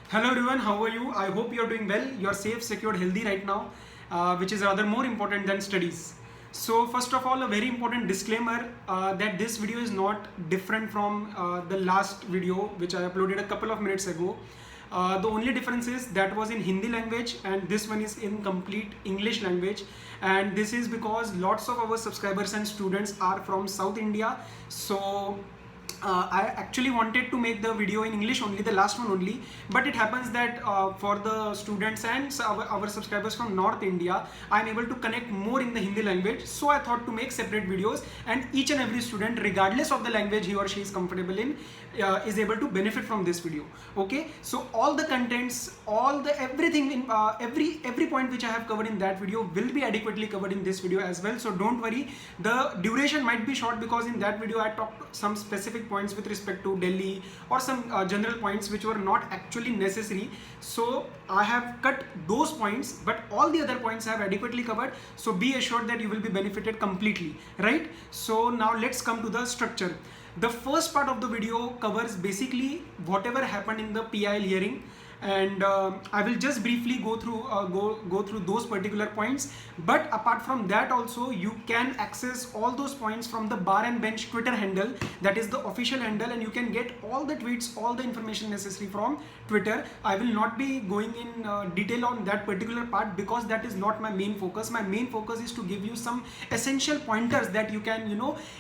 Hello everyone, how are you? I hope you're doing well. You're safe, secured, healthy right now, which is rather more important than studies. So first of all, a very important disclaimer that this video is not different from the last video which I uploaded a couple of minutes ago. The only difference is that was in Hindi language and this one is in complete English language, and this is because lots of our subscribers and students are from South India. So I actually wanted to make the video in English only, the last one only, but it happens that for the students and our subscribers from North India, I'm able to connect more in the Hindi language. So I thought to make separate videos, and each and every student, regardless of the language he or she is comfortable in, is able to benefit from this video. Okay, so all the contents, everything in every point which I have covered in that video will be adequately covered in this video as well. So don't worry, the duration might be short because in that video I talked some specific points with respect to Delhi or some general points which were not actually necessary. So I have cut those points, but all the other points I have adequately covered. So be assured that you will be benefited completely, right? So now let's come to the structure. The first part of the video covers basically whatever happened in the PIL hearing, and I will just briefly go through those particular points. But apart from that also, you can access all those points from the Bar and Bench Twitter handle, that is the official handle, and you can get all the tweets, all the information necessary from Twitter. I will not be going in detail on that particular part because that is not my main focus. My main focus is to give you some essential pointers that you can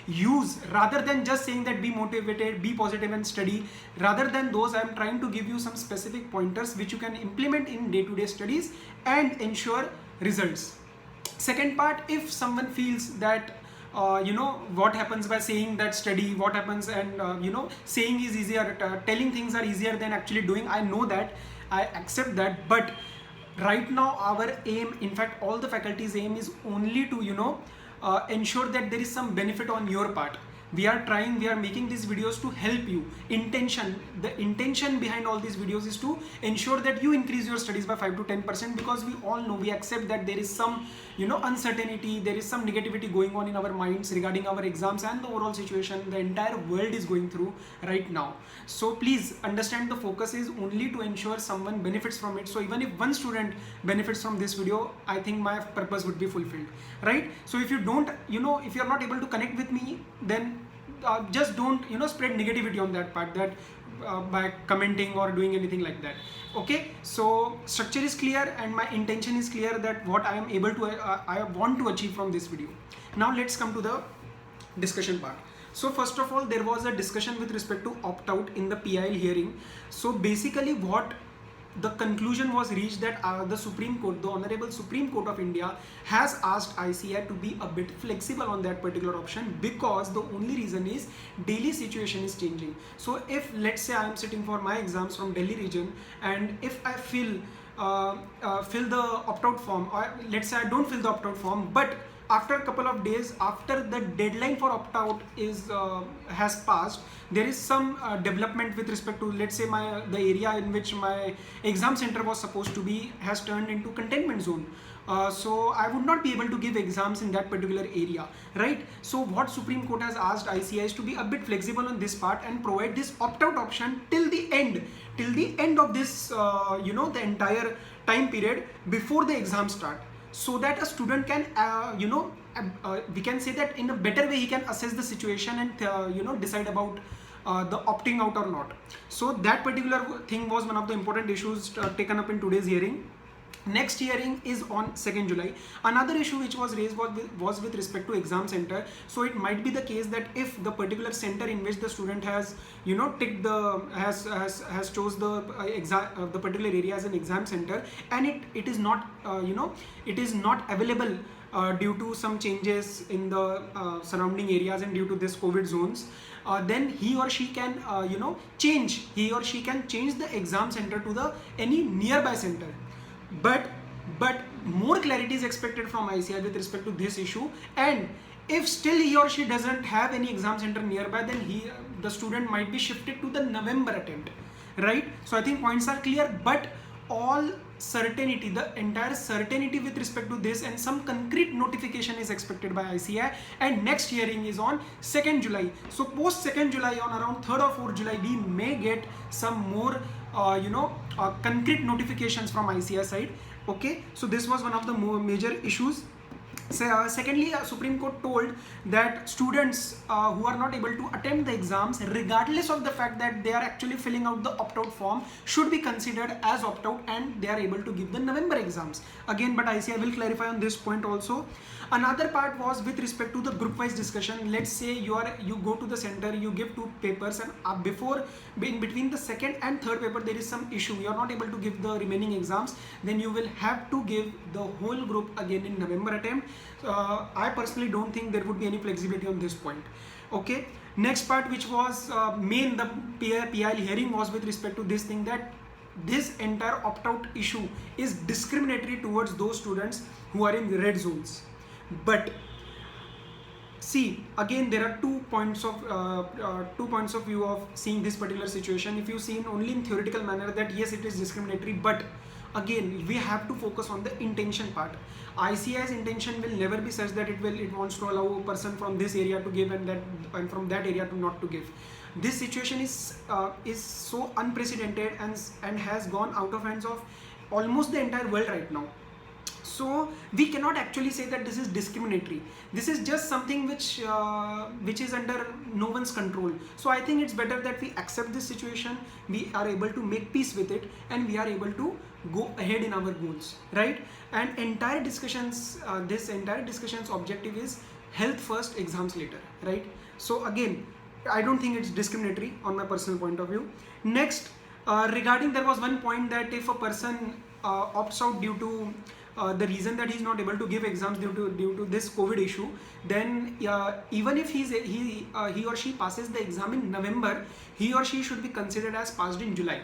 use, rather than just saying that be motivated, be positive and study. Rather than those, I am trying to give you some specific pointers which you can implement in day-to-day studies and ensure results. Second part, if someone feels that what happens by saying that study, what happens, and saying is easier, telling things are easier than actually doing. I know that, I accept that, but right now our aim, in fact all the faculty's aim, is only to ensure that there is some benefit on your part. We are making these videos to help you. The intention behind all these videos is to ensure that you increase your studies by 5 to 10%, because we all know, we accept that there is some uncertainty, there is some negativity going on in our minds regarding our exams and the overall situation the entire world is going through right now. So please understand, the focus is only to ensure someone benefits from it. So even if one student benefits from this video, I think my purpose would be fulfilled, right? So if you don't, if you're not able to connect with me, then just don't spread negativity on that part, that by commenting or doing anything like that. Okay, so structure is clear and my intention is clear, that what I am able to I want to achieve from this video. Now let's come to the discussion part. So first of all, there was a discussion with respect to opt-out in the PIL hearing. So basically what the conclusion was reached, that the Supreme Court, the Honorable Supreme Court of India, has asked ICI to be a bit flexible on that particular option, because the only reason is Delhi situation is changing. So if, let's say, I am sitting for my exams from Delhi region, and if I fill the opt-out form, or let's say I don't fill the opt-out form, but after a couple of days, after the deadline for opt-out has passed, there is some development with respect to, let's say, the area in which my exam center was supposed to be has turned into containment zone. So I would not be able to give exams in that particular area, right? So what Supreme Court has asked ICI is to be a bit flexible on this part and provide this opt-out option till the end of this the entire time period before the exam start, so that a student can we can say that in a better way he can assess the situation and decide about the opting out or not. So that particular thing was one of the important issues taken up in today's hearing. Next hearing is on 2nd July. Another issue which was raised was with respect to exam center. So it might be the case that if the particular center in which the student has ticked the has chose the the particular area as an exam center, and it is not it is not available due to some changes in the surrounding areas and due to this COVID zones, then he or she can change the exam center to the any nearby center. But more clarity is expected from ICI with respect to this issue, and if still he or she doesn't have any exam center nearby, then the student might be shifted to the November attempt, right? So I think points are clear, but all certainty, the entire certainty with respect to this, and some concrete notification is expected by ICI, and next hearing is on 2nd July. So post 2nd July, on around 3rd or 4th July, we may get some more concrete notifications from ICAI side. Okay, so this was one of the major issues. Secondly, Supreme Court told that students who are not able to attend the exams, regardless of the fact that they are actually filling out the opt-out form, should be considered as opt-out and they are able to give the November exams. Again, but ICAI will clarify on this point also. Another part was with respect to the group-wise discussion. Let's say you go to the center, you give 2 papers, and in between the second and third paper there is some issue, you are not able to give the remaining exams, then you will have to give the whole group again in November attempt. I personally don't think there would be any flexibility on this point. Okay, next part, which was the PIL hearing, was with respect to this thing, that this entire opt-out issue is discriminatory towards those students who are in the red zones. But see, again, there are two points of view of seeing this particular situation. If you see only in theoretical manner that yes, it is discriminatory, but again, we have to focus on the intention part. ICAI's intention will never be such that it wants to allow a person from this area to give and from that area to not to give. This situation is so unprecedented and has gone out of hands of almost the entire world right now. So we cannot actually say that this is discriminatory. This is just something which is under no one's control. So I think it's better that we accept this situation, we are able to make peace with it, and we are able to go ahead in our goals, right? And this entire discussion's objective is health first, exams later, right? So again, I don't think it's discriminatory on my personal point of view. Next, regarding, there was one point that if a person opts out due to the reason that he's not able to give exams due to this COVID issue, then even if he or she passes the exam in November, he or she should be considered as passed in July,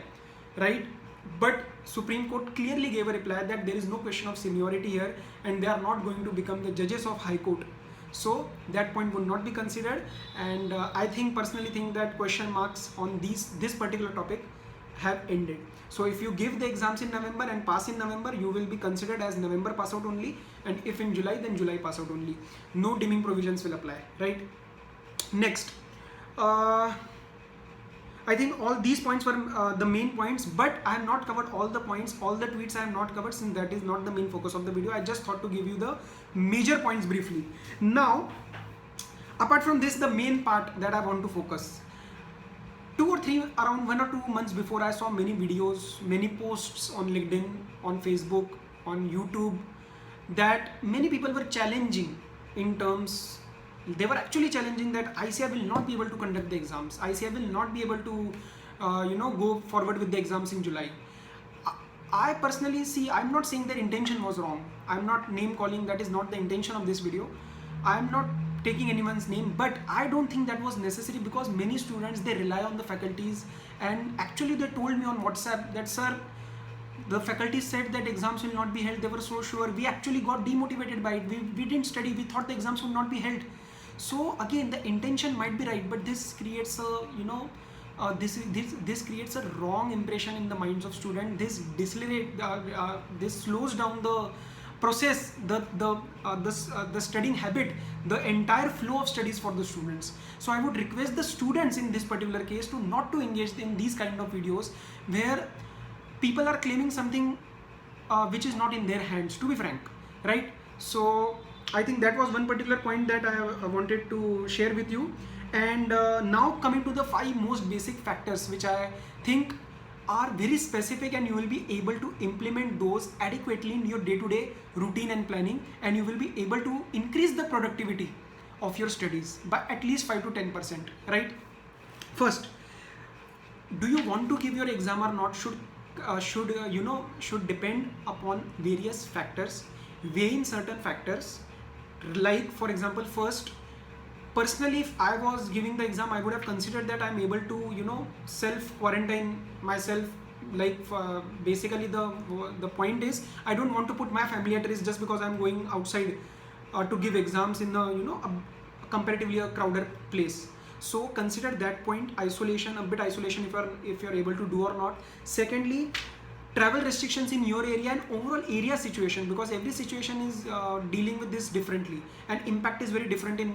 right? But Supreme Court clearly gave a reply that there is no question of seniority here and they are not going to become the judges of High Court. So that point would not be considered, and I personally think that question marks on this particular topic have ended. So if you give the exams in November and pass in November, you will be considered as November pass out only, and if in July, then July pass out only. No dimming provisions will apply, right? Next, I think all these points were the main points, but I have not covered all the points, all the tweets I have not covered, since that is not the main focus of the video. I just thought to give you the major points briefly. Now, apart from this, the main part that I want to focus, around 1 or 2 months before, I saw many videos, many posts on LinkedIn, on Facebook, on YouTube, that many people were challenging they were actually challenging that ICAI will not be able to conduct the exams. ICAI will not be able to, go forward with the exams in July. I personally see, I'm not saying their intention was wrong. I'm not name calling, that is not the intention of this video. I'm not taking anyone's name, but I don't think that was necessary, because many students, they rely on the faculties, and actually they told me on WhatsApp that, sir, the faculty said that exams will not be held. They were so sure. We actually got demotivated by it. We didn't study. We thought the exams would not be held. So again, the intention might be right, but this creates a this creates a wrong impression in the minds of students. This slows down the process, the studying habit, the entire flow of studies for the students. So I would request the students in this particular case to not to engage in these kind of videos where people are claiming something which is not in their hands, to be frank, right? So I think that was one particular point that I wanted to share with you. And now coming to the 5 most basic factors which I think are very specific, and you will be able to implement those adequately in your day-to-day routine and planning, and you will be able to increase the productivity of your studies by at least 5 to 10%, right? First, do you want to give your exam or not should depend upon various factors, weighing certain factors. Like, for example, first, personally, if I was giving the exam, I would have considered that I'm able to self-quarantine myself. Like, basically the point is, I don't want to put my family at risk just because I'm going outside to give exams in a comparatively a crowded place. So consider that point, isolation, a bit isolation if you're able to do or not. Secondly, travel restrictions in your area and overall area situation, because every situation is dealing with this differently, and impact is very different in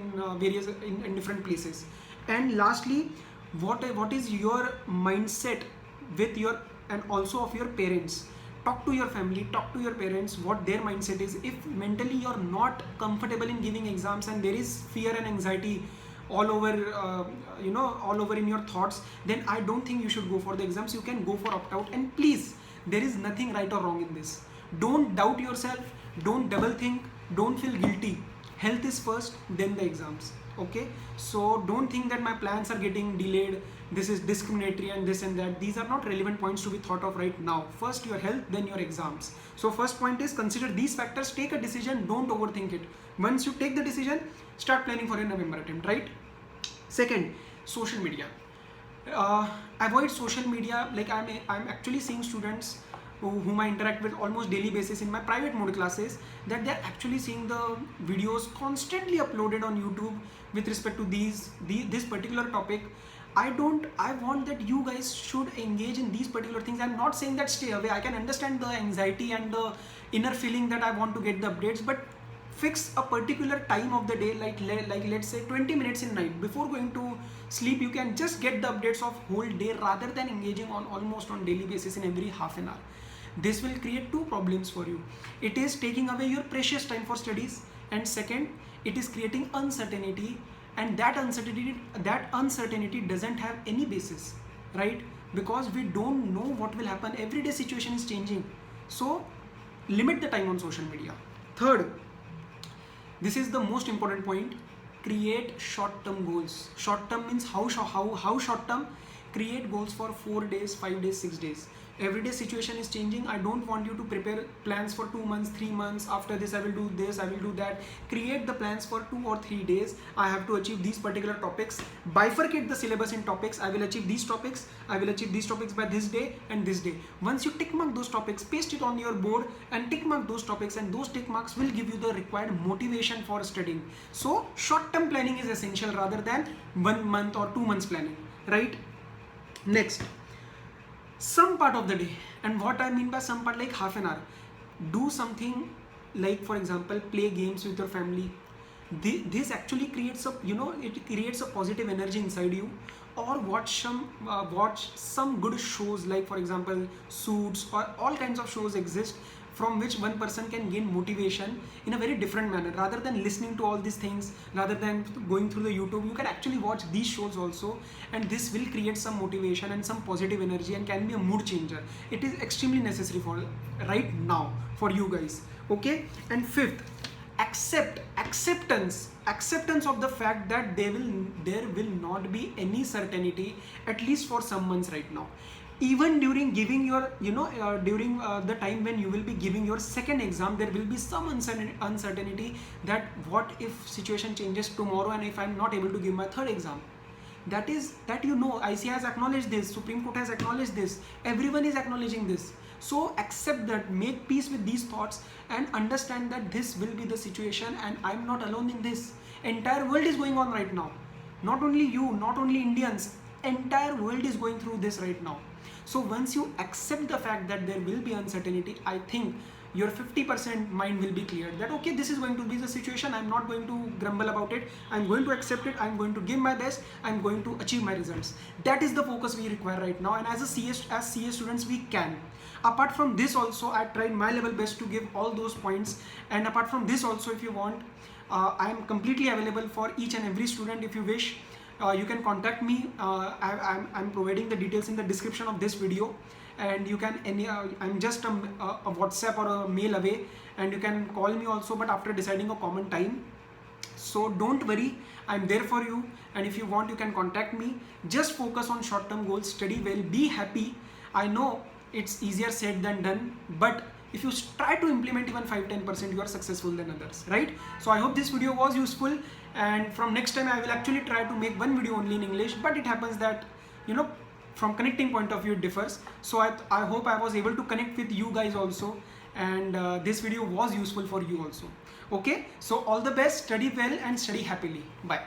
in different places. And lastly, what is your mindset with your and also of your parents. Talk to your family, talk to your parents what their mindset is. If mentally you're not comfortable in giving exams and there is fear and anxiety all over all over in your thoughts, then I don't think you should go for the exams. You can go for opt out, and please, there is nothing right or wrong in this. Don't doubt yourself, don't double think, don't feel guilty. Health is first, then the exams. Okay, so don't think that my plans are getting delayed, this is discriminatory and this and that. These are not relevant points to be thought of right now. First your health, then your exams. So first point is consider these factors, take a decision, don't overthink it. Once you take the decision, start planning for your November attempt, right? Second, social media. Avoid social media. Like I'm actually seeing students whom I interact with almost daily basis in my private mode classes, that they're actually seeing the videos constantly uploaded on YouTube with respect to this particular topic. I want that you guys should engage in these particular things. I'm not saying that stay away. I can understand the anxiety and the inner feeling that I want to get the updates, but fix a particular time of the day, like let's say 20 minutes in night before going to sleep. You can just get the updates of whole day rather than engaging on almost on daily basis in every half an hour. This will create two problems for you. It is taking away your precious time for studies, and second, it is creating uncertainty, and that uncertainty doesn't have any basis, right? Because we don't know what will happen. Everyday situation is changing. So limit the time on social media. Third, this is the most important point, create short-term goals. Short-term means how short-term? Create goals for 4 days, 5 days, 6 days. Everyday situation is changing. I don't want you to prepare plans for 2 months, 3 months. After this I will do this, I will do that. Create the plans for 2 or 3 days. I have to achieve these particular topics. Bifurcate the syllabus in topics. I will achieve these topics. I will achieve these topics by this day and this day. Once you tick mark those topics, paste it on your board and tick mark those topics, and those tick marks will give you the required motivation for studying. So short term planning is essential rather than 1 month or 2 months planning, right? Next, some part of the day. And what I mean by some part, like half an hour, do something like, for example, play games with your family. This actually creates it creates a positive energy inside you. Or watch some good shows, like for example Suits, or all kinds of shows exist from which one person can gain motivation in a very different manner. Rather than listening to all these things, rather than going through the YouTube, you can actually watch these shows also, and this will create some motivation and some positive energy and can be a mood changer. It is extremely necessary for right now for you guys. Okay. And fifth, acceptance of the fact that there will not be any certainty, at least for some months right now. Even during giving your during the time when you will be giving your second exam, there will be some uncertainty that what if situation changes tomorrow and if I'm not able to give my third exam. That ICAI has acknowledged this, Supreme Court has acknowledged this, everyone is acknowledging this. So accept that, make peace with these thoughts, and understand that this will be the situation and I'm not alone in this. Entire world is going on right now. Not only you, not only Indians, entire world is going through this right now. So once you accept the fact that there will be uncertainty, I think your 50% mind will be cleared that okay, this is going to be the situation. I'm not going to grumble about it. I'm going to accept it. I'm going to give my best. I'm going to achieve my results. That is the focus we require right now. And as CA students, we can. Apart from this also, I tried my level best to give all those points. And apart from this also, if you want, I am completely available for each and every student. If you wish, you can contact me. I'm providing the details in the description of this video, and you can I'm just a WhatsApp or a mail away, and you can call me also, but after deciding a common time. So don't worry, I'm there for you, and if you want, you can contact me. Just focus on short-term goals, study well, be happy. I know it's easier said than done, but if you try to implement even 5-10%, you are successful than others, right? So I hope this video was useful, and from next time I will actually try to make one video only in English, but it happens that from connecting point of view it differs. So I hope I was able to connect with you guys also, and this video was useful for you also. Okay, so all the best, study well and study happily. Bye.